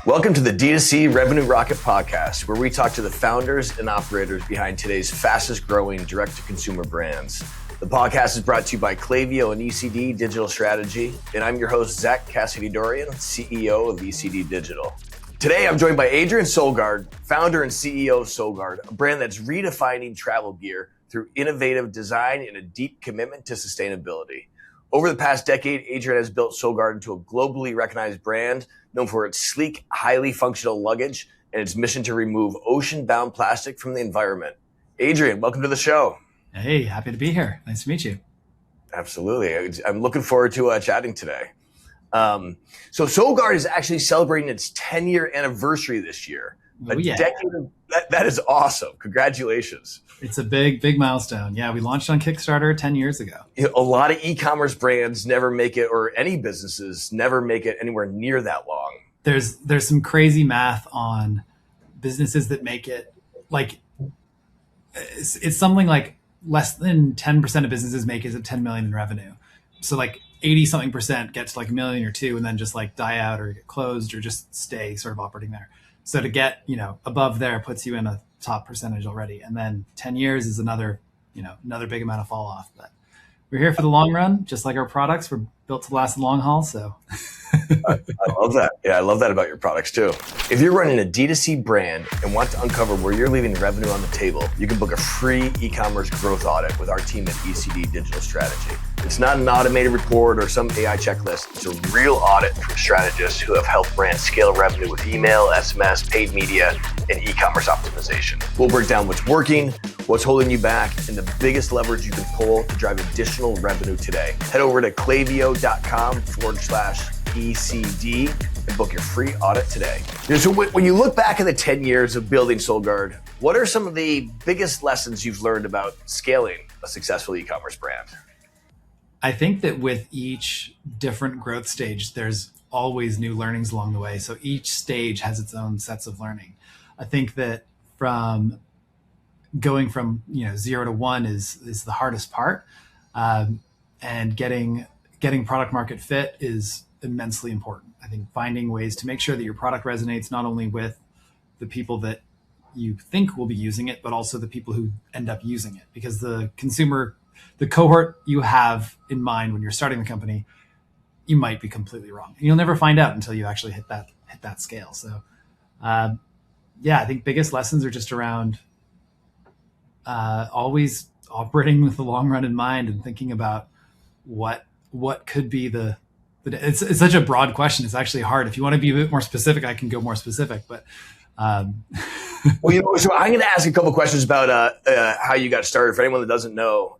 Welcome to the DTC Revenue Rocket Podcast, where we talk to the founders and operators behind today's fastest growing direct-to-consumer brands. The podcast is brought to you by Klaviyo and ECD Digital Strategy, and I'm your host, Zach Cassidy-Dorian, CEO of ECD Digital. Today, I'm joined by Adrian Solgaard, founder and CEO of Solgaard, a brand that's redefining travel gear through innovative design and a deep commitment to sustainability. Over the past decade, Adrian has built Solgaard into a globally recognized brand known for its sleek, highly functional luggage and its mission to remove ocean-bound plastic from the environment. Adrian, welcome to the show. Hey, happy to be here. Nice to meet you. Absolutely. I'm looking forward to chatting today. So Solgaard is actually celebrating its 10-year anniversary this year. Decade of, that is awesome. Congratulations. It's a big milestone. Yeah, we launched on Kickstarter 10 years ago. A lot of e-commerce brands never make it, or any businesses never make it anywhere near that long. There's some crazy math on businesses that make it, like, it's something like less than 10% of businesses make it to 10 million in revenue. So like 80 something percent get to like a million or two and then just like die out or get closed or just stay sort of operating there. So to get, above there puts you in a top percentage already. And then 10 years is another big amount of fall off. But we're here for the long run, just like our products. We're built to last the long haul. So I love that. Yeah, I love that about your products too. If you're running a D2C brand and want to uncover where you're leaving revenue on the table, you can book a free e-commerce growth audit with our team at ECD Digital Strategy. It's not an automated report or some AI checklist. It's a real audit from strategists who have helped brands scale revenue with email, SMS, paid media, and e-commerce optimization. We'll break down what's working, what's holding you back, and the biggest leverage you can pull to drive additional revenue today. Head over to klaviyo.com/ECD and book your free audit today. So when you look back at the 10 years of building Solgaard, what are some of the biggest lessons you've learned about scaling a successful e-commerce brand? I think that with each different growth stage, there's always new learnings along the way. So each stage has its own sets of learning. I think that from going from 0 to 1 is the hardest part, and getting product market fit is immensely important. I think finding ways to make sure that your product resonates not only with the people that you think will be using it, but also the people who end up using it, because the cohort you have in mind when you're starting the company, you might be completely wrong. You'll never find out until you actually hit that scale. So, I think biggest lessons are just around always operating with the long run in mind and thinking about what could be it's such a broad question. It's actually hard. If you want to be a bit more specific, I can go more specific, but so I'm going to ask a couple questions about how you got started. For anyone that doesn't know,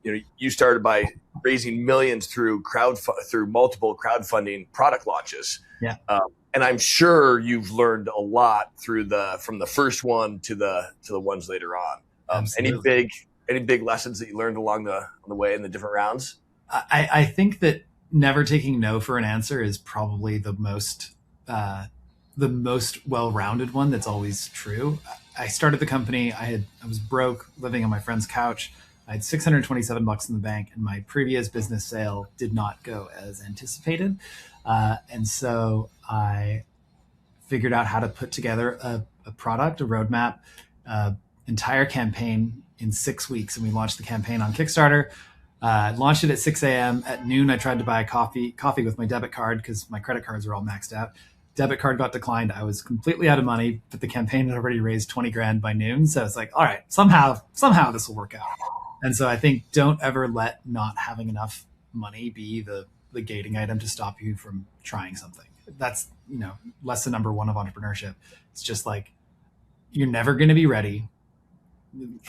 you started by raising millions through multiple crowdfunding product launches. Yeah. And I'm sure you've learned a lot from the first one to the ones later on. Any big lessons that you learned along the way in the different rounds? I think that never taking no for an answer is probably the most well-rounded one that's always true. I started the company. I was broke, living on my friend's couch. I had $627 in the bank, and my previous business sale did not go as anticipated. And so I figured out how to put together a product, a roadmap, entire campaign in 6 weeks. And we launched the campaign on Kickstarter. Launched it at 6 a.m. At noon, I tried to buy coffee with my debit card because my credit cards were all maxed out. Debit card got declined. I was completely out of money, but the campaign had already raised 20 grand by noon. So it's like, all right, somehow this will work out. And so I think don't ever let not having enough money be the gating item to stop you from trying something. That's, lesson number one of entrepreneurship. It's just like, you're never going to be ready.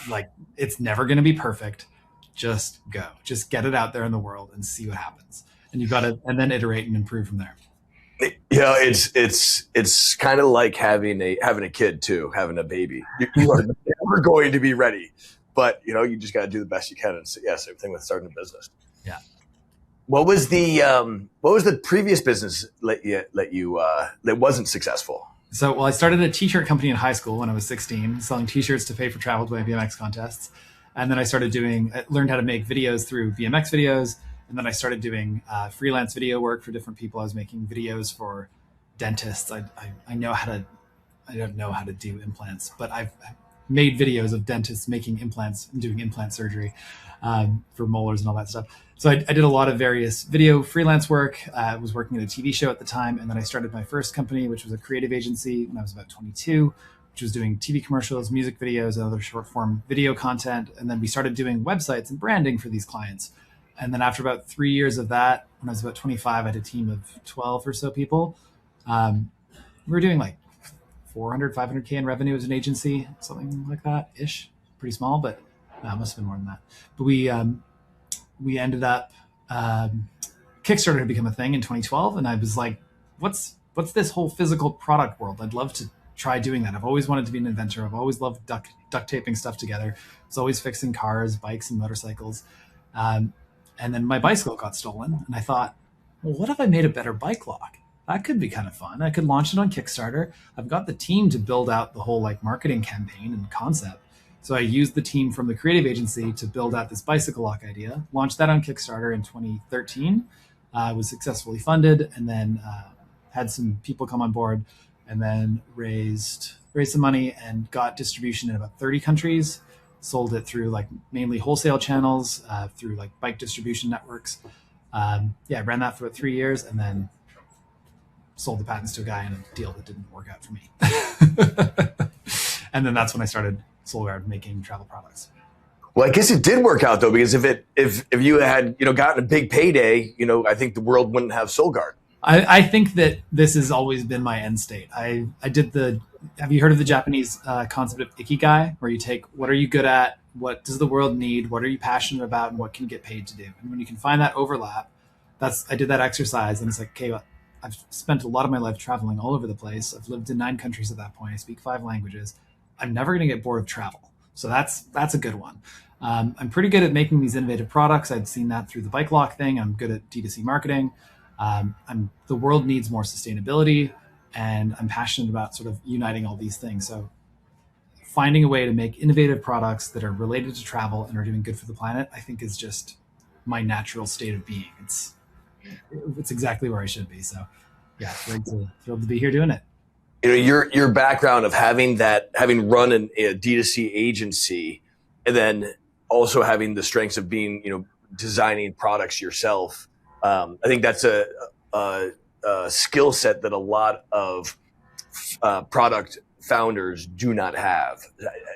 Like, it's never going to be perfect. Just go. Just get it out there in the world and see what happens. And and then iterate and improve from there. It's kind of like having a kid too, having a baby. You are never going to be ready, but you just got to do the best you can. And same thing with starting a business. Yeah. What was the previous business that wasn't successful? So, I started a t-shirt company in high school when I was 16, selling t-shirts to pay for travel to my BMX contests. And then I learned how to make videos through BMX videos. And then I started doing freelance video work for different people. I was making videos for dentists. I know how to, I don't know how to do implants, but I've made videos of dentists making implants and doing implant surgery for molars and all that stuff. So I did a lot of various video freelance work. I was working at a TV show at the time. And then I started my first company, which was a creative agency when I was about 22, which was doing TV commercials, music videos, and other short form video content. And then we started doing websites and branding for these clients. And then after about 3 years of that, when I was about 25, I had a team of 12 or so people. We were doing like 400, 500K in revenue as an agency, something like that ish. Pretty small, but it must have been more than that. But we ended up, Kickstarter had become a thing in 2012. And I was like, what's this whole physical product world? I'd love to try doing that. I've always wanted to be an inventor. I've always loved duct taping stuff together. I was always fixing cars, bikes, and motorcycles. And then my bicycle got stolen. And I thought, well, what if I made a better bike lock? That could be kind of fun. I could launch it on Kickstarter. I've got the team to build out the whole like marketing campaign and concept. So I used the team from the creative agency to build out this bicycle lock idea, launched that on Kickstarter in 2013, was successfully funded, and then had some people come on board, and then raised some money and got distribution in about 30 countries, sold it through like mainly wholesale channels, through like bike distribution networks. I ran that for about 3 years and then sold the patents to a guy in a deal that didn't work out for me. And then that's when I started Solgaard making travel products. Well, I guess it did work out though, because if you had, gotten a big payday, I think the world wouldn't have Solgaard. I think that this has always been my end state. I did have you heard of the Japanese concept of ikigai, where you take what are you good at, what does the world need, what are you passionate about, and what can you get paid to do? And when you can find that overlap, I did that exercise, and it's like, okay, well, I've spent a lot of my life traveling all over the place. I've lived in 9 countries at that point. I speak 5 languages. I'm never going to get bored of travel. So that's a good one. I'm pretty good at making these innovative products. I'd seen that through the bike lock thing. I'm good at DTC marketing. The world needs more sustainability, and I'm passionate about sort of uniting all these things. So finding a way to make innovative products that are related to travel and are doing good for the planet, I think is just my natural state of being. It's exactly where I should be. So yeah, thrilled to be here doing it. Your background of having run a D2C agency, and then also having the strengths of being, designing products yourself. I think that's a skill set that a lot of product founders do not have.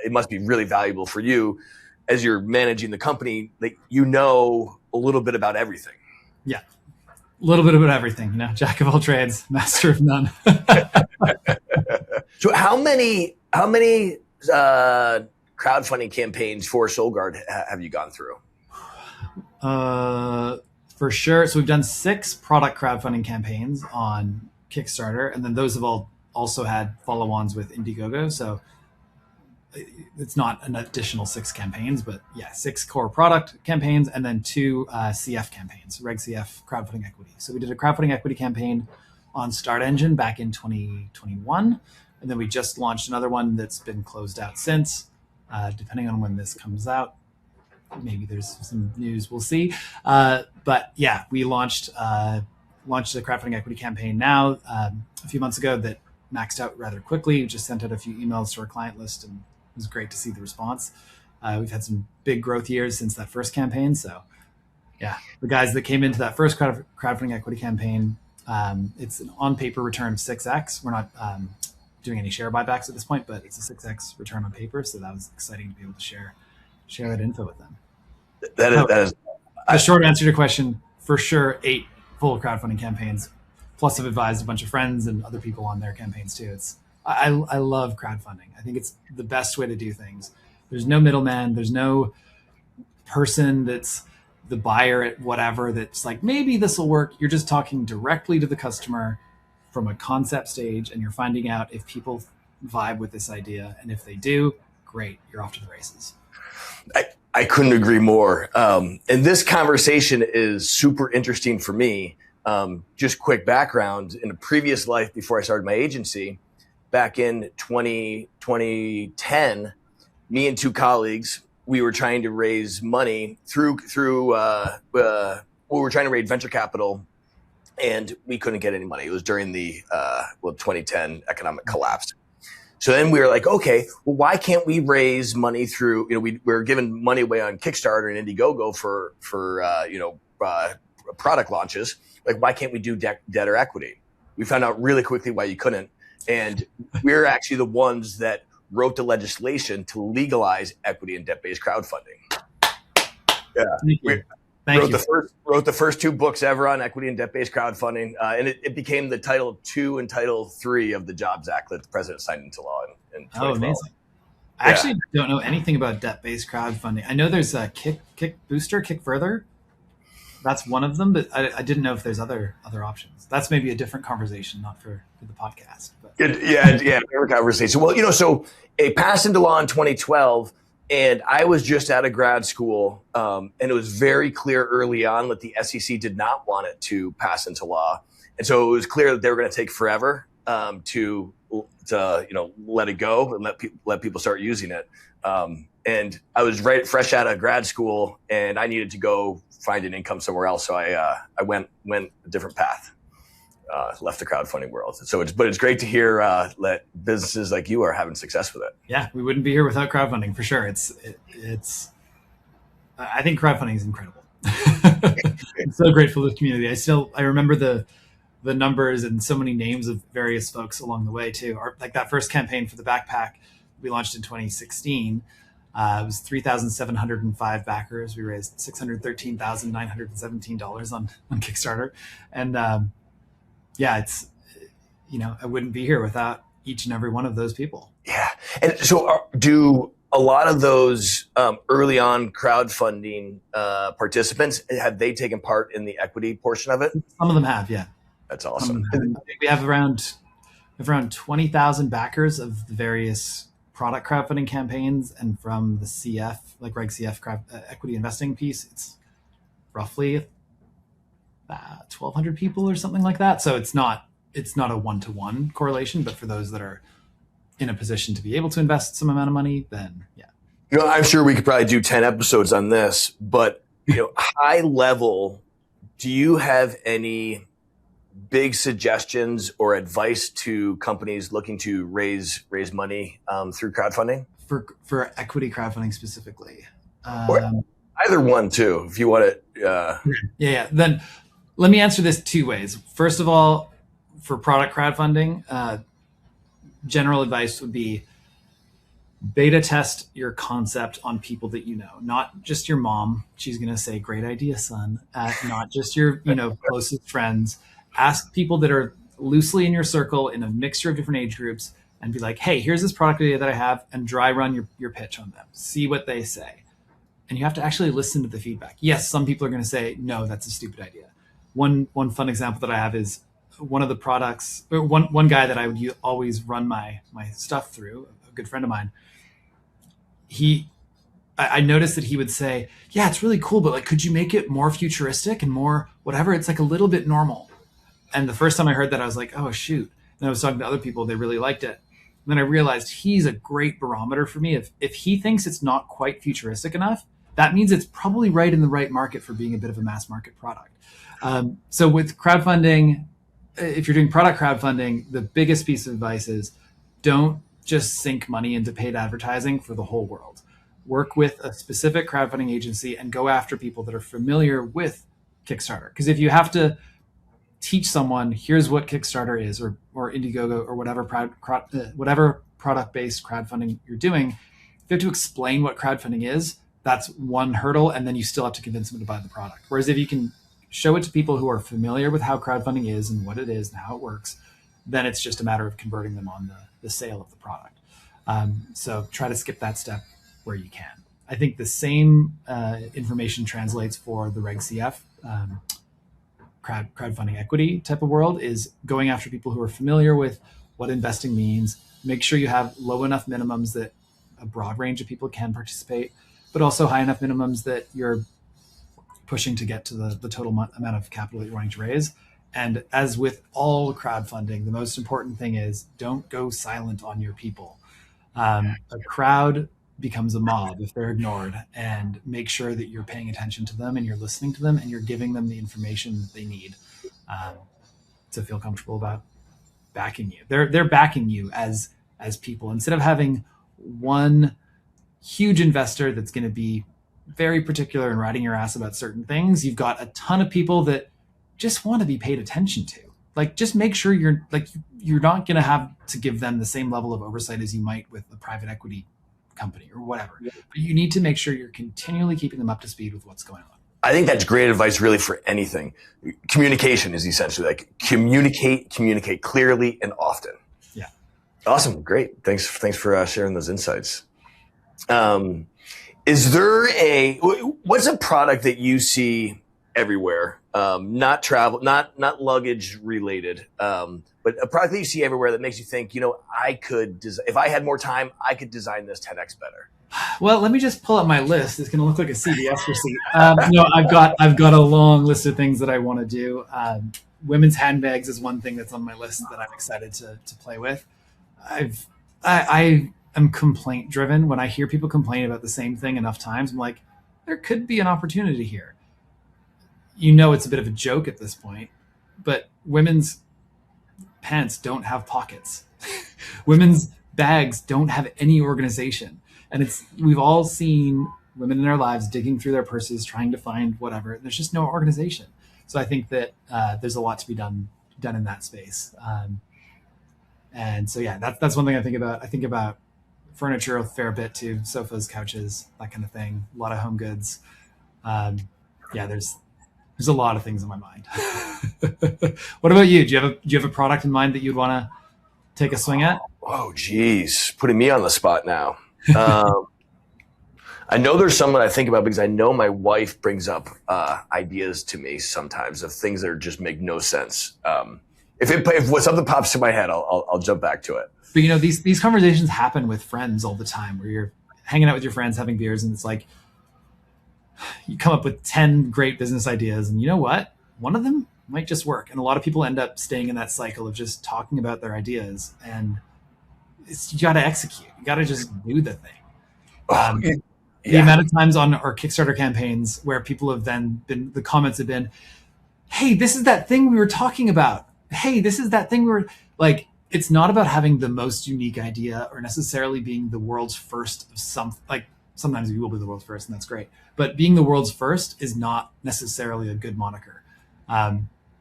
It must be really valuable for you as you're managing the company, that a little bit about everything. Yeah. A little bit about everything, jack of all trades, master of none. So how many crowdfunding campaigns for Solgaard have you gone through? For sure. So we've done 6 product crowdfunding campaigns on Kickstarter, and then those have also had follow-ons with Indiegogo. So it's not an additional 6 campaigns, but 6 core product campaigns, and then 2 CF campaigns, Reg CF crowdfunding equity. So we did a crowdfunding equity campaign on Start Engine back in 2021. And then we just launched another one that's been closed out since, depending on when this comes out. Maybe there's some news, we'll see. But yeah, we launched a crowdfunding equity campaign now a few months ago that maxed out rather quickly. We just sent out a few emails to our client list, and it was great to see the response. We've had some big growth years since that first campaign. So yeah, the guys that came into that first crowdfunding equity campaign, it's an on-paper return of 6x. We're not doing any share buybacks at this point, but it's a 6x return on paper. So that was exciting to be able to share that info with them. That is the short answer to your question, for sure, 8 full crowdfunding campaigns. Plus I've advised a bunch of friends and other people on their campaigns too. I love crowdfunding. I think it's the best way to do things. There's no middleman. There's no person that's the buyer at whatever that's like, maybe this will work. You're just talking directly to the customer from a concept stage, and you're finding out if people vibe with this idea. And if they do, great, you're off to the races. I couldn't agree more. And this conversation is super interesting for me. Just quick background, in a previous life before I started my agency, back in 2010, me and 2 colleagues, we were trying to raise money we were trying to raise venture capital and we couldn't get any money. It was during the 2010 economic collapse. So then we were like, okay, well, why can't we raise money through, we were giving money away on Kickstarter and Indiegogo for product launches. Like, why can't we do debt or equity? We found out really quickly why you couldn't. And we're actually the ones that wrote the legislation to legalize equity and debt-based crowdfunding. Yeah. Wrote the first 2 books ever on equity and debt-based crowdfunding, and it became the Title 2 and Title 3 of the Jobs Act that the president signed into law in 2012. Oh, amazing! I actually don't know anything about debt-based crowdfunding. I know there's a Kick Booster, Kick Further. That's one of them, but I didn't know if there's other options. That's maybe a different conversation, not for the podcast. But. Different conversation. Well, so it passed into law in 2012. And I was just out of grad school, and it was very clear early on that the SEC did not want it to pass into law, and so it was clear that they were going to take forever to let it go and let people start using it. And I was fresh out of grad school, and I needed to go find an income somewhere else, so I went a different path. Left the crowdfunding world. But it's great to hear that businesses like you are having success with it. Yeah, we wouldn't be here without crowdfunding for sure. I think crowdfunding is incredible. I'm so grateful to the community. I remember the numbers and so many names of various folks along the way too. Like that first campaign for the backpack we launched in 2016. It was 3,705 backers. We raised $613,917 on Kickstarter, and I wouldn't be here without each and every one of those people. Yeah. And so do a lot of those early on crowdfunding participants, have they taken part in the equity portion of it? Some of them have, yeah. That's awesome. We have around 20,000 backers of the various product crowdfunding campaigns, and from the CF, like Reg CF equity investing piece, it's roughly 1,200 people or something like that. So it's not a one-to-one correlation, but for those that are in a position to be able to invest some amount of money, then yeah. I'm sure we could probably do 10 episodes on this, but high level, do you have any big suggestions or advice to companies looking to raise money through crowdfunding? For equity crowdfunding specifically? Or either one too, if you want to. Yeah. Then let me answer this 2 ways. First of all, for product crowdfunding, general advice would be beta test your concept on people that you know, not just your mom. She's going to say, "Great idea, son." Not just your closest friends. Ask people that are loosely in your circle in a mixture of different age groups, and be like, "Hey, here's this product idea that I have," and dry run your pitch on them. See what they say. And you have to actually listen to the feedback. Yes, some people are going to say, "No, that's a stupid idea." One fun example that I have is one of the products, or one guy that I would always run my stuff through, a good friend of mine. I noticed that he would say, "Yeah, it's really cool, but like, could you make it more futuristic and more whatever? It's like a little bit normal." And the first time I heard that, I was like, "Oh shoot!" And I was talking to other people; they really liked it. And then I realized he's a great barometer for me. If he thinks it's not quite futuristic enough, that means it's probably right in the right market for being a bit of a mass market product. So with crowdfunding, if you're doing product crowdfunding, the biggest piece of advice is don't just sink money into paid advertising for the whole world. Work with a specific crowdfunding agency and go after people that are familiar with Kickstarter. Because if you have to teach someone, here's what Kickstarter is, or Indiegogo, or whatever product-based crowdfunding you're doing, if you have to explain what crowdfunding is, that's one hurdle, and then you still have to convince them to buy the product. Whereas if you can show it to people who are familiar with how crowdfunding is and what it is and how it works, then it's just a matter of converting them on the sale of the product. So try to skip that step where you can. I think the same information translates for the Reg CF crowdfunding equity type of world, is going after people who are familiar with what investing means. Make sure you have low enough minimums that a broad range of people can participate, but also high enough minimums that you're pushing to get to the total amount of capital that you're wanting to raise. And as with all crowdfunding, the most important thing is don't go silent on your people. A crowd becomes a mob if they're ignored, and make sure that you're paying attention to them and you're listening to them and you're giving them the information that they need. to feel comfortable about backing you. They're backing you as people, instead of having one huge investor that's going to be very particular and riding your ass about certain things. You've got a ton of people that just want to be paid attention to. Like, just make sure you're not going to have to give them the same level of oversight as you might with a private equity company or whatever. Yeah. But you need to make sure you're continually keeping them up to speed with what's going on. I think that's great advice really for anything. Communication is essentially like communicate clearly and often. Yeah. Awesome. Great. Thanks for sharing those insights. Is there what's a product that you see everywhere? Not travel, not luggage related, but a product that you see everywhere that makes you think, if I had more time, I could design this 10x better. Well, let me just pull up my list. It's going to look like a CVS receipt. I've got a long list of things that I want to do. Women's handbags is one thing that's on my list that I'm excited to play with. I am complaint driven. When I hear people complain about the same thing enough times, I'm like, there could be an opportunity here. It's a bit of a joke at this point, but women's pants don't have pockets. Women's bags don't have any organization. And we've all seen women in our lives digging through their purses, trying to find whatever. There's just no organization. So I think that there's a lot to be done in that space. And so, yeah, that's one thing I think about. I think about furniture a fair bit too, sofas, couches, that kind of thing. A lot of home goods. There's a lot of things in my mind. What about you? Do you have a product in mind that you'd want to take a swing at? Oh, geez, putting me on the spot now. I know there's some that I think about because I know my wife brings up ideas to me sometimes of things that just make no sense. If something pops to my head, I'll jump back to it. But these conversations happen with friends all the time, where you're hanging out with your friends, having beers, and it's like you come up with 10 great business ideas, and you know what? One of them might just work. And a lot of people end up staying in that cycle of just talking about their ideas, and you got to execute. You got to just do the thing. The amount of times on our Kickstarter campaigns where people have then the comments have been, hey, this is that thing we were talking about. Hey, this is that thing we were like, it's not about having the most unique idea or necessarily being the world's first of something. Like, sometimes you will be the world's first, and that's great. But being the world's first is not necessarily a good moniker.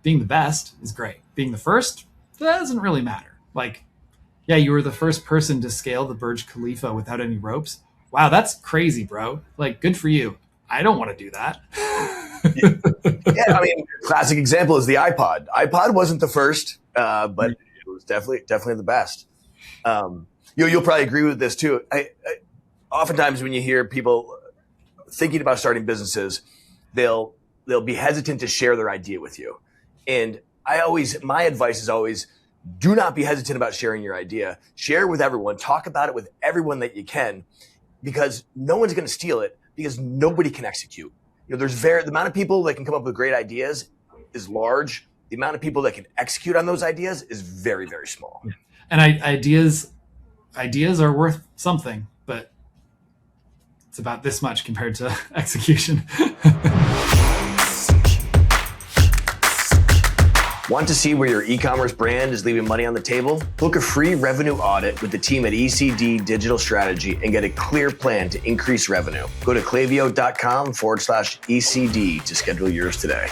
Being the best is great. Being the first, that doesn't really matter. Like, yeah, you were the first person to scale the Burj Khalifa without any ropes. Wow, that's crazy, bro. Like, good for you. I don't want to do that. Yeah, I mean, classic example is the iPod. iPod wasn't the first, but it was definitely the best. You'll probably agree with this too. Oftentimes when you hear people thinking about starting businesses, they'll be hesitant to share their idea with you. And my advice is always, do not be hesitant about sharing your idea. Share it with everyone. Talk about it with everyone that you can, because no one's going to steal it, because nobody can execute. The amount of people that can come up with great ideas is large. The amount of people that can execute on those ideas is very, very small. Yeah. And ideas are worth something, but it's about this much compared to execution. Want to see where your e-commerce brand is leaving money on the table? Book a free revenue audit with the team at ECD Digital Strategy and get a clear plan to increase revenue. Go to klaviyo.com/ECD to schedule yours today.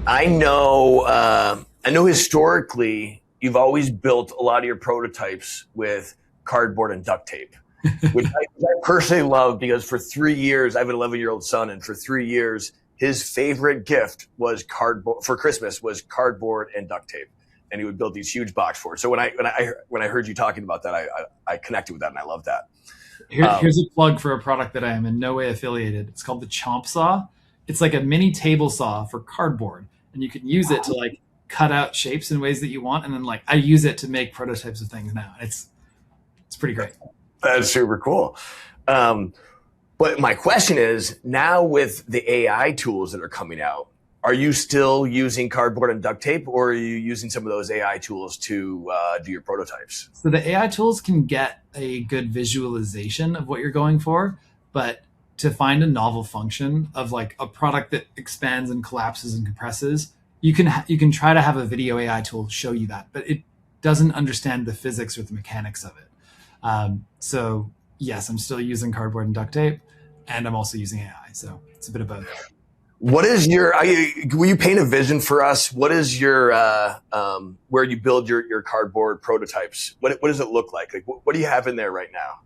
I know historically you've always built a lot of your prototypes with cardboard and duct tape, which I personally love, because for 3 years, I have an 11-year-old son, and for 3 years, his favorite gift was cardboard for Christmas was cardboard and duct tape, and he would build these huge box forts. So when I heard you talking about that, I connected with that, and I love that. Here's a plug for a product that I am in no way affiliated. It's called the Chomp Saw. It's like a mini table saw for cardboard, and you can use it to like cut out shapes in ways that you want, and then like I use it to make prototypes of things now. It's pretty great. That's super cool. But my question is, now with the AI tools that are coming out, are you still using cardboard and duct tape, or are you using some of those AI tools to do your prototypes? So the AI tools can get a good visualization of what you're going for, but to find a novel function of like a product that expands and collapses and compresses, you can try to have a video AI tool show you that, but it doesn't understand the physics or the mechanics of it. So yes, I'm still using cardboard and duct tape, and I'm also using AI. So it's a bit of both. What is your, will you paint a vision for us? What is your, where you build your cardboard prototypes? What does it look like? Like, what do you have in there right now?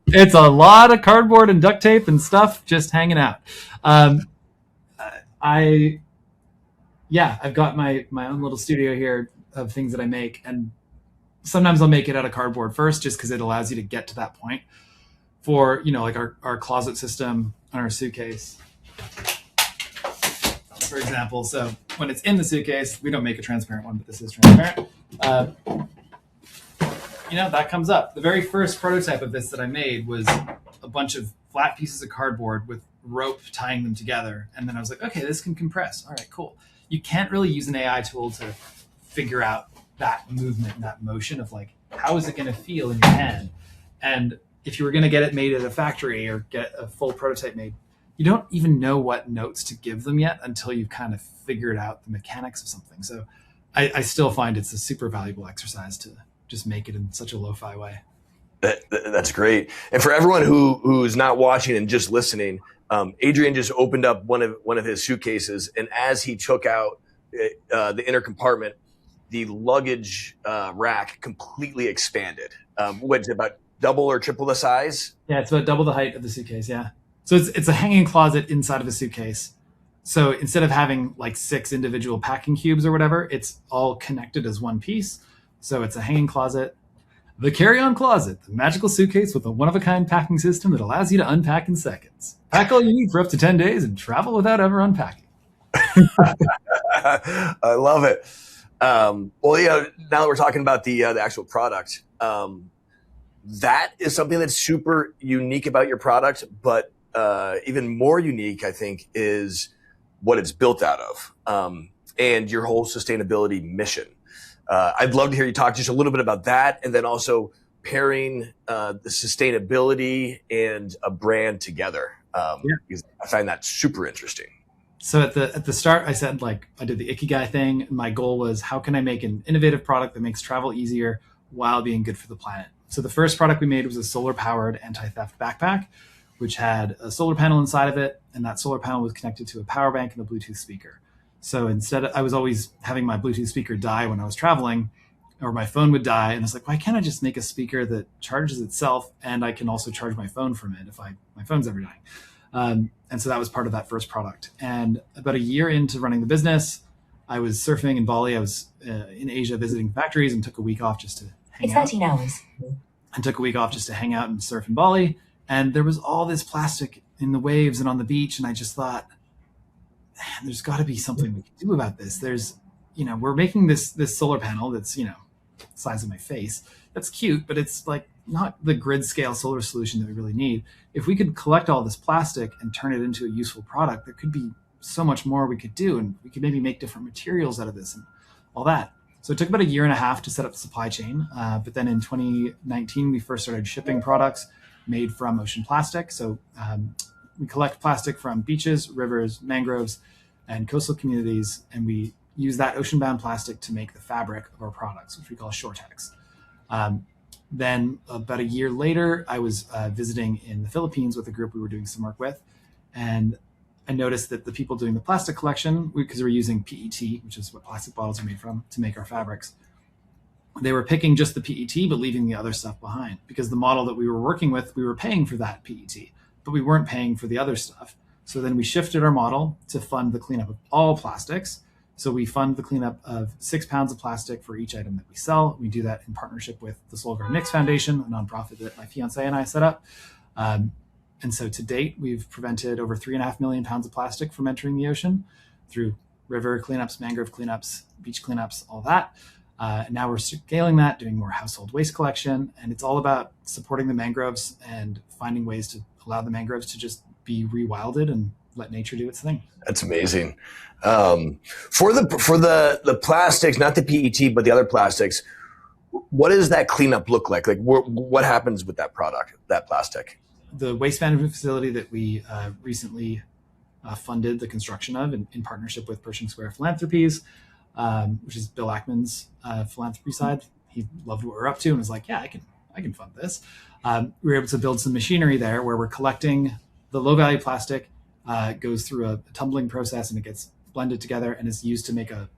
It's a lot of cardboard and duct tape and stuff just hanging out. I've got my own little studio here of things that I make, and sometimes I'll make it out of cardboard first, just because it allows you to get to that point. For, like our closet system on our suitcase, for example. So when it's in the suitcase, we don't make a transparent one, but this is transparent. That comes up. The very first prototype of this that I made was a bunch of flat pieces of cardboard with rope tying them together. And then I was like, okay, this can compress. All right, cool. You can't really use an AI tool to figure out that movement and that motion of like, how is it going to feel in your hand? And if you were going to get it made at a factory or get a full prototype made, you don't even know what notes to give them yet until you've kind of figured out the mechanics of something. So I still find it's a super valuable exercise to just make it in such a lo-fi way. That's great. And for everyone who's not watching and just listening, Adrian just opened up one of his suitcases, and as he took out the inner compartment, the luggage rack completely expanded. What's it, about double or triple the size? Yeah, it's about double the height of the suitcase. Yeah. So it's a hanging closet inside of a suitcase. So instead of having like 6 individual packing cubes or whatever, it's all connected as one piece. So it's a hanging closet, the carry-on closet, the magical suitcase with a one-of-a-kind packing system that allows you to unpack in seconds. Pack all you need for up to 10 days and travel without ever unpacking. I love it. Now that we're talking about the actual product, that is something that's super unique about your product, but even more unique, I think, is what it's built out of, and your whole sustainability mission. I'd love to hear you talk just a little bit about that, and then also pairing the sustainability and a brand together. Because I find that super interesting. So at the start, I said, like, I did the Ikigai thing. My goal was, how can I make an innovative product that makes travel easier while being good for the planet? So the first product we made was a solar-powered anti-theft backpack, which had a solar panel inside of it, and that solar panel was connected to a power bank and a Bluetooth speaker. So instead, I was always having my Bluetooth speaker die when I was traveling, or my phone would die, and I was like, why can't I just make a speaker that charges itself, and I can also charge my phone from it if my phone's ever dying? And so that was part of that first product. And about a year into running the business, I was surfing in Bali. I was in Asia visiting factories and took a week off just to hang out. 13 hours. I took a week off just to hang out and surf in Bali. And there was all this plastic in the waves and on the beach. And I just thought, man, there's got to be something we can do about this. There's, we're making this solar panel that's, size of my face. That's cute, but it's like not the grid scale solar solution that we really need. If we could collect all this plastic and turn it into a useful product, there could be so much more we could do. And we could maybe make different materials out of this and all that. So it took about a year and a half to set up the supply chain. But then in 2019, we first started shipping products made from ocean plastic. So we collect plastic from beaches, rivers, mangroves, and coastal communities. And we use that ocean-bound plastic to make the fabric of our products, which we call Shortex. Then about a year later, I was visiting in the Philippines with a group we were doing some work with. And I noticed that the people doing the plastic collection, because we're using PET, which is what plastic bottles are made from, to make our fabrics, they were picking just the PET, but leaving the other stuff behind. Because the model that we were working with, we were paying for that PET, but we weren't paying for the other stuff. So then we shifted our model to fund the cleanup of all plastics. So we fund the cleanup of 6 pounds of plastic for each item that we sell. We do that in partnership with the Solgaard Nix Foundation, a nonprofit that my fiance and I set up. And so to date, we've prevented over 3.5 million pounds of plastic from entering the ocean through river cleanups, mangrove cleanups, beach cleanups, all that. And now we're scaling that, doing more household waste collection. And it's all about supporting the mangroves and finding ways to allow the mangroves to just be rewilded and let nature do its thing. That's amazing. For the plastics, not the PET, but the other plastics, What does that cleanup look like? Like what happens with that product, that plastic? The waste management facility that we recently funded the construction of in partnership with Pershing Square Philanthropies, which is Bill Ackman's philanthropy side. He loved what we're up to and was like, yeah, I can fund this. We were able to build some machinery there where we're collecting the low value plastic, goes through a tumbling process and it gets blended together and is used to make a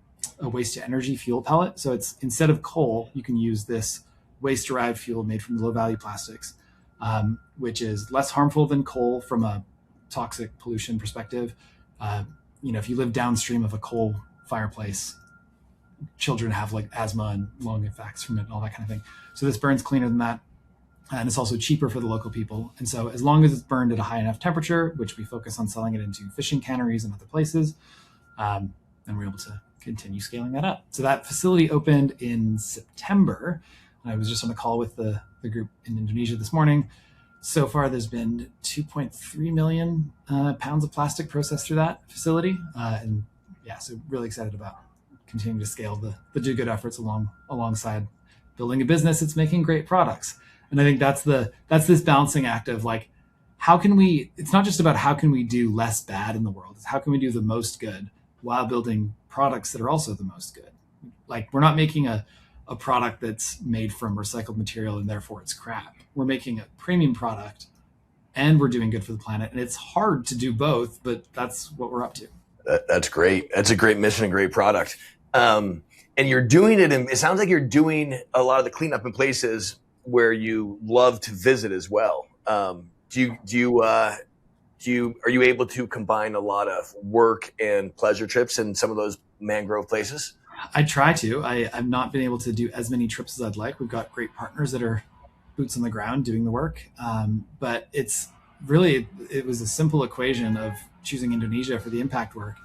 waste to energy fuel pellet. So it's, instead of coal, you can use this waste derived fuel made from low value plastics, which is less harmful than coal from a toxic pollution perspective. If you live downstream of a coal fireplace, children have like asthma and lung effects from it and all that kind of thing. So this burns cleaner than that. And it's also cheaper for the local people. And so as long as it's burned at a high enough temperature, which we focus on selling it into fishing canneries and other places, then we're able to continue scaling that up. So that facility opened in September. I was just on a call with the group in Indonesia this morning. So far, there's been 2.3 million pounds of plastic processed through that facility. So really excited about continuing to scale the do good efforts alongside building a business that's making great products. And I think that's this balancing act of like, it's not just about how can we do less bad in the world, it's how can we do the most good while building products that are also the most good. Like, we're not making a product that's made from recycled material and therefore it's crap. We're making a premium product and we're doing good for the planet. And it's hard to do both, but that's what we're up to. That's great. That's a great mission, a great product. And you're doing it, and it sounds like you're doing a lot of the cleanup in places where you love to visit as well. Are you able to combine a lot of work and pleasure trips in some of those mangrove places? I try to. I've not been able to do as many trips as I'd like. We've got great partners that are boots on the ground doing the work. But it's really, it was a simple equation of choosing Indonesia for the impact work.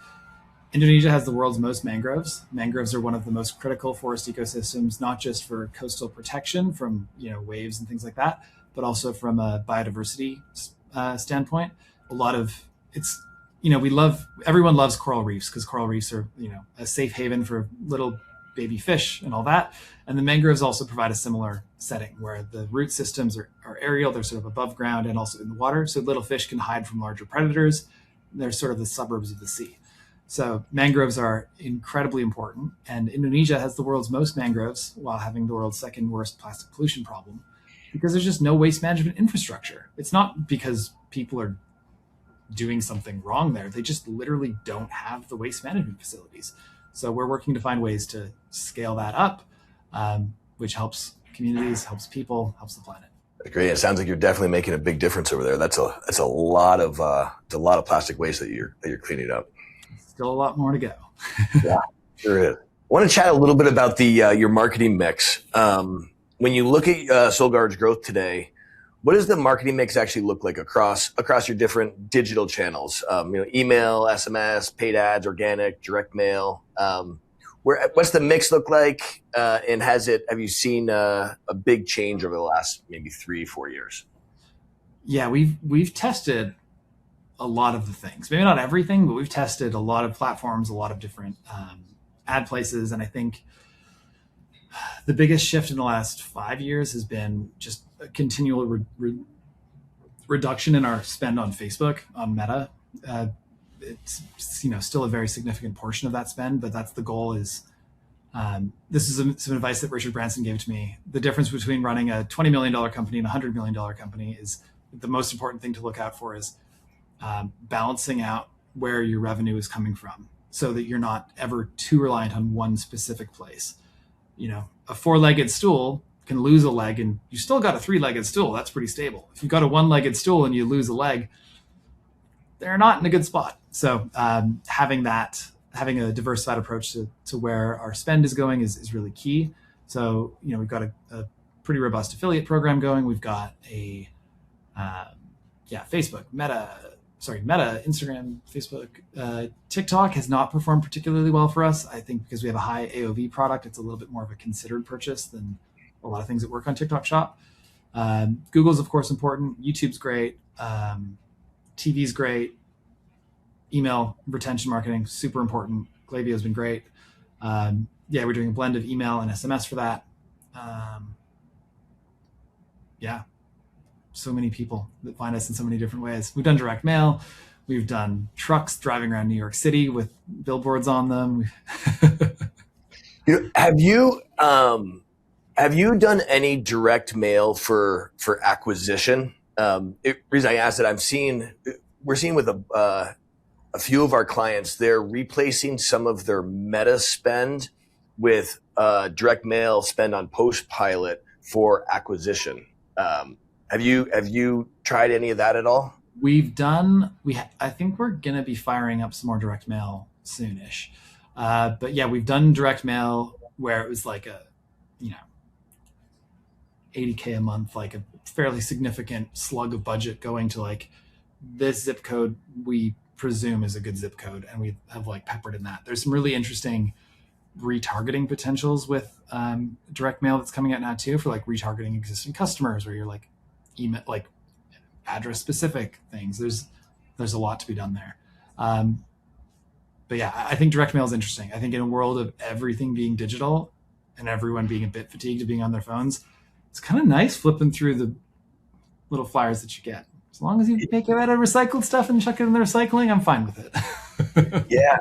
Indonesia has the world's most mangroves. Mangroves are one of the most critical forest ecosystems, not just for coastal protection from waves and things like that, but also from a biodiversity standpoint. Everyone loves coral reefs because coral reefs are a safe haven for little baby fish and all that. And the mangroves also provide a similar setting where the root systems are aerial, they're sort of above ground and also in the water, so little fish can hide from larger predators. They're sort of the suburbs of the sea. So mangroves are incredibly important, and Indonesia has the world's most mangroves while having the world's second worst plastic pollution problem because there's just no waste management infrastructure. It's not because people are doing something wrong there. They just literally don't have the waste management facilities. So we're working to find ways to scale that up, which helps communities, helps people, helps the planet. Great. It sounds like you're definitely making a big difference over there. That's a lot of plastic waste that you're cleaning up. Still a lot more to go. Yeah, sure is. I want to chat a little bit about your marketing mix. When you look at Solgaard's growth today, what does the marketing mix actually look like across your different digital channels? Email, SMS, paid ads, organic, direct mail. What's the mix look like? And have you seen a big change over the last maybe 3-4 years? Yeah, we've tested a lot of the things, maybe not everything, but we've tested a lot of platforms, a lot of different ad places. And I think the biggest shift in the last 5 years has been just a continual reduction in our spend on Facebook, on Meta. It's still a very significant portion of that spend, but that's the goal. Is this is some advice that Richard Branson gave to me. The difference between running a $20 million company and a $100 million company is the most important thing to look out for is balancing out where your revenue is coming from so that you're not ever too reliant on one specific place. A 4-legged stool can lose a leg and you still got a 3-legged stool. That's pretty stable. If you've got a 1-legged stool and you lose a leg, they're not in a good spot. So having a diversified approach to where our spend is going is really key. So, we've got a pretty robust affiliate program going. We've got a Facebook, Meta, Instagram, Facebook. TikTok has not performed particularly well for us. I think because we have a high AOV product, it's a little bit more of a considered purchase than a lot of things that work on TikTok Shop. Google's, of course, important. YouTube's great. TV's great. Email retention marketing, super important. Klaviyo's been great. We're doing a blend of email and SMS for that. Yeah, so many people that find us in so many different ways. We've done direct mail. We've done trucks driving around New York City with billboards on them. Have you done any direct mail for acquisition? Reason I asked that, we're seeing with a few of our clients, they're replacing some of their meta spend with direct mail spend on post-pilot for acquisition. Have you tried any of that at all? I think we're going to be firing up some more direct mail soonish. But yeah, we've done direct mail where it was like a, $80K a month, like a fairly significant slug of budget going to like this zip code we presume is a good zip code. And we have like peppered in that. There's some really interesting retargeting potentials with direct mail that's coming out now too, for like retargeting existing customers, where you're like email, like address specific things. There's a lot to be done there. But yeah, I think direct mail is interesting. I think in a world of everything being digital and everyone being a bit fatigued of being on their phones, it's kind of nice flipping through the little flyers that you get. As long as you make it out of recycled stuff and chuck it in the recycling, I'm fine with it. Yeah.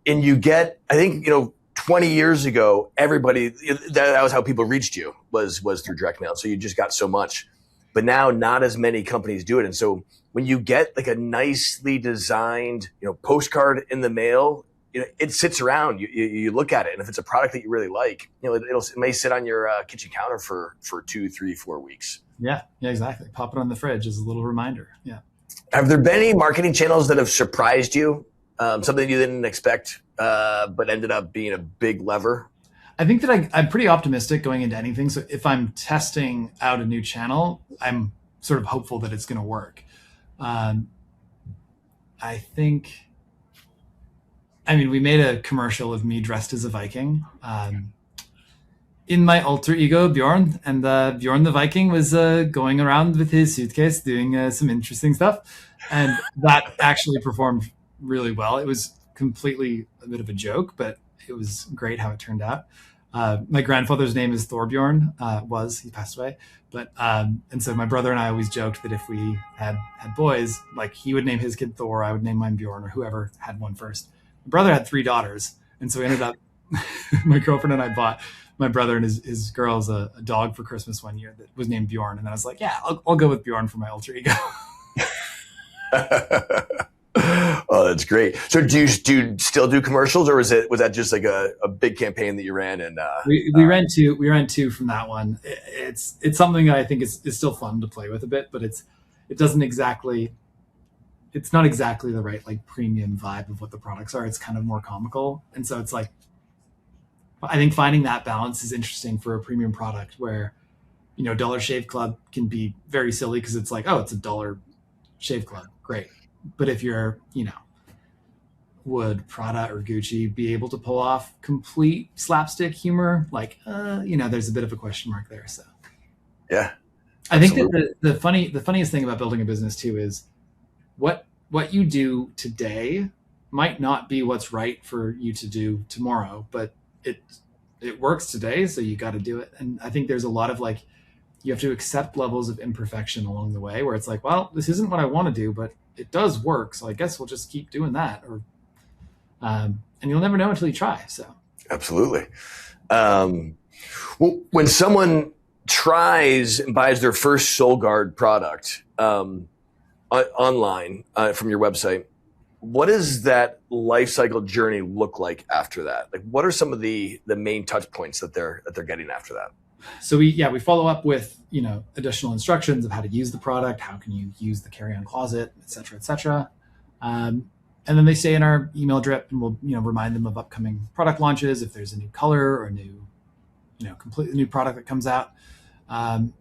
And you get, I think, 20 years ago, everybody, that was how people reached you was through direct mail. So you just got so much. But now not as many companies do it. And so when you get like a nicely designed, postcard in the mail, it sits around. You look at it, and if it's a product that you really like, it may sit on your kitchen counter for 2, 3, 4 weeks. Yeah, exactly. Pop it on the fridge as a little reminder. Yeah. Have there been any marketing channels that have surprised you? Something you didn't expect, but ended up being a big lever? I think that I'm pretty optimistic going into anything. So if I'm testing out a new channel, I'm sort of hopeful that it's going to work. We made a commercial of me dressed as a Viking in my alter ego, Bjorn. And Bjorn the Viking was going around with his suitcase doing some interesting stuff. And that actually performed really well. It was completely a bit of a joke, but it was great how it turned out. My grandfather's name is Thorbjorn, he passed away. But, and so my brother and I always joked that if we had boys, like he would name his kid Thor, I would name mine Bjorn, or whoever had one first. My brother had 3 daughters. And so we ended up, my girlfriend and I bought my brother and his girls a dog for Christmas one year that was named Bjorn. And then I was like, yeah, I'll go with Bjorn for my alter ego. Oh, that's great. So do you still do commercials, or was that just like a big campaign that you ran? And we ran 2 from that one. It's something that I think is still fun to play with a bit, but it's not exactly the right like premium vibe of what the products are. It's kind of more comical. And so it's like, I think finding that balance is interesting for a premium product where, Dollar Shave Club can be very silly because it's like, oh, it's a $1 Shave Club. Great. But if you're, would Prada or Gucci be able to pull off complete slapstick humor? Like, there's a bit of a question mark there. So, yeah, I think that the funniest thing about building a business too is what you do today might not be what's right for you to do tomorrow, but it works today, so you got to do it. And I think there's a lot of like, you have to accept levels of imperfection along the way, where it's like, well, this isn't what I want to do, but it does work, so I guess we'll just keep doing that. Or and you'll never know until you try. So absolutely. When someone tries and buys their first Solgaard product online from your website, what does that lifecycle journey look like after that? Like, what are some of the main touch points that they're getting after that? So we follow up with, additional instructions of how to use the product, how can you use the carry-on closet, et cetera, et cetera. And then they stay in our email drip, and we'll, remind them of upcoming product launches, if there's a new color or a new, completely new product that comes out. And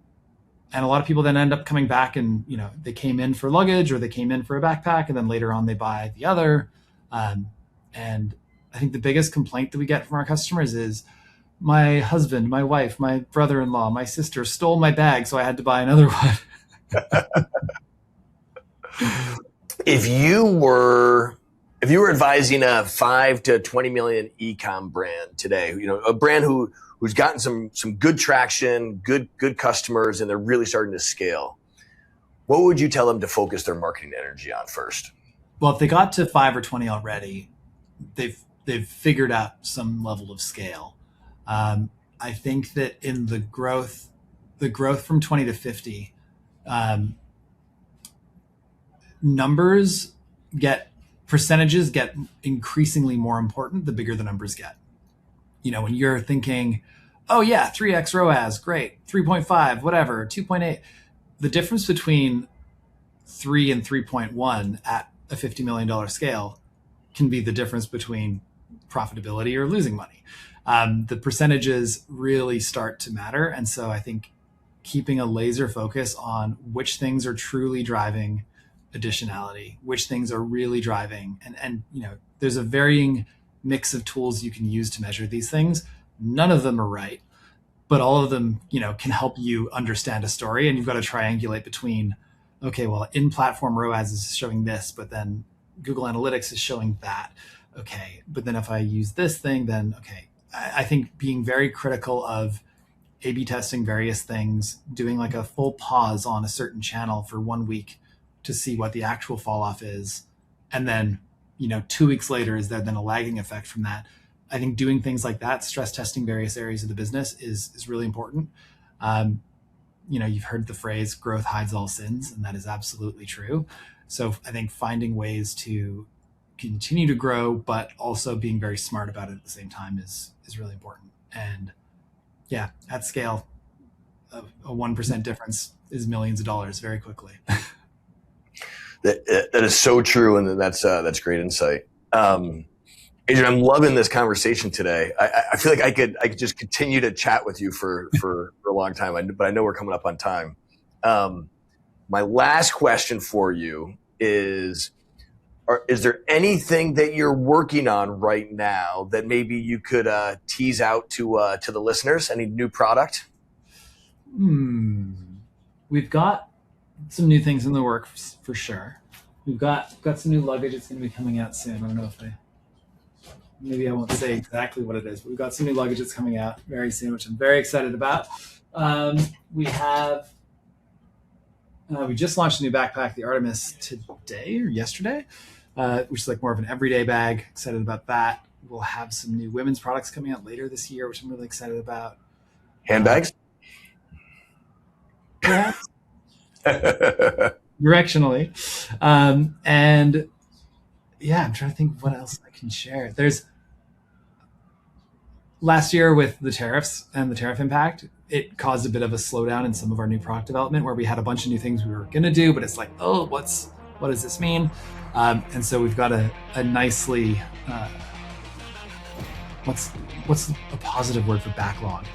a lot of people then end up coming back and, they came in for luggage or they came in for a backpack, and then later on they buy the other. And I think the biggest complaint that we get from our customers is, my husband, my wife, my brother-in-law, my sister stole my bag, so I had to buy another one. If you were advising a 5 to 20 million e-com brand today, a brand who who's gotten some good traction, good customers, and they're really starting to scale, what would you tell them to focus their marketing energy on first? Well, if they got to 5 or 20 already, they've figured out some level of scale. I think that in the growth from 20 to 50, percentages get increasingly more important the bigger the numbers get. When you're thinking, oh yeah, 3x ROAS, great, 3.5, whatever, 2.8. The difference between 3 and 3.1 at a $50 million scale can be the difference between profitability or losing money. The percentages really start to matter. And so I think keeping a laser focus on which things are truly driving additionality, which things are really driving, and there's a varying mix of tools you can use to measure these things. None of them are right, but all of them, can help you understand a story. And you've got to triangulate between, okay, well, in-platform ROAS is showing this, but then Google Analytics is showing that. Okay, but then if I use this thing, then okay. I think being very critical of A/B testing various things, doing like a full pause on a certain channel for 1 week to see what the actual fall off is. And then, 2 weeks later, is there then a lagging effect from that? I think doing things like that, stress testing various areas of the business is really important. You've heard the phrase growth hides all sins, and that is absolutely true. So I think finding ways to continue to grow, but also being very smart about it at the same time is really important. And yeah, at scale, a 1% difference is millions of dollars very quickly. That is so true, and that's great insight. Adrian, I'm loving this conversation today. I feel like I could just continue to chat with you for a long time, but I know we're coming up on time. My last question for you is there anything that you're working on right now that maybe you could tease out to the listeners? Any new product? We've got some new things in the works for sure. We've got some new luggage. It's going to be coming out soon. I don't know if maybe I won't say exactly what it is, but we've got some new luggage that's coming out very soon, which I'm very excited about. We just launched a new backpack, the Artemis, today or yesterday, which is like more of an everyday bag. Excited about that. We'll have some new women's products coming out later this year, which I'm really excited about. Handbags? Perhaps. Directionally. And yeah, I'm trying to think what else I can share. There's last year with the tariffs and the tariff impact, it caused a bit of a slowdown in some of our new product development where we had a bunch of new things we were going to do, but it's like, oh, what does this mean? And so we've got a nicely, what's a positive word for backlog?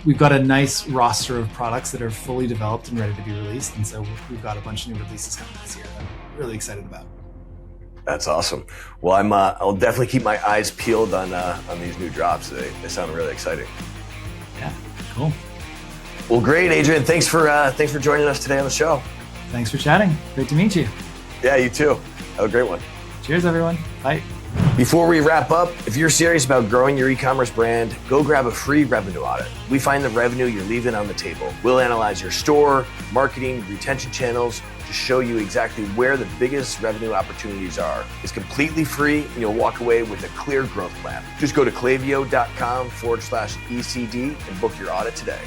We've got a nice roster of products that are fully developed and ready to be released. And so we've got a bunch of new releases coming this year that I'm really excited about. That's awesome. Well, I'll definitely keep my eyes peeled on these new drops. They sound really exciting. Yeah, cool. Well, great, Adrian. Thanks for joining us today on the show. Thanks for chatting. Great to meet you. Yeah, you too. Have a great one. Cheers, everyone. Bye. Before we wrap up, if you're serious about growing your e-commerce brand, go grab a free revenue audit. We find the revenue you're leaving on the table. We'll analyze your store, marketing, retention channels to show you exactly where the biggest revenue opportunities are. It's completely free and you'll walk away with a clear growth plan. Just go to klaviyo.com/ECD and book your audit today.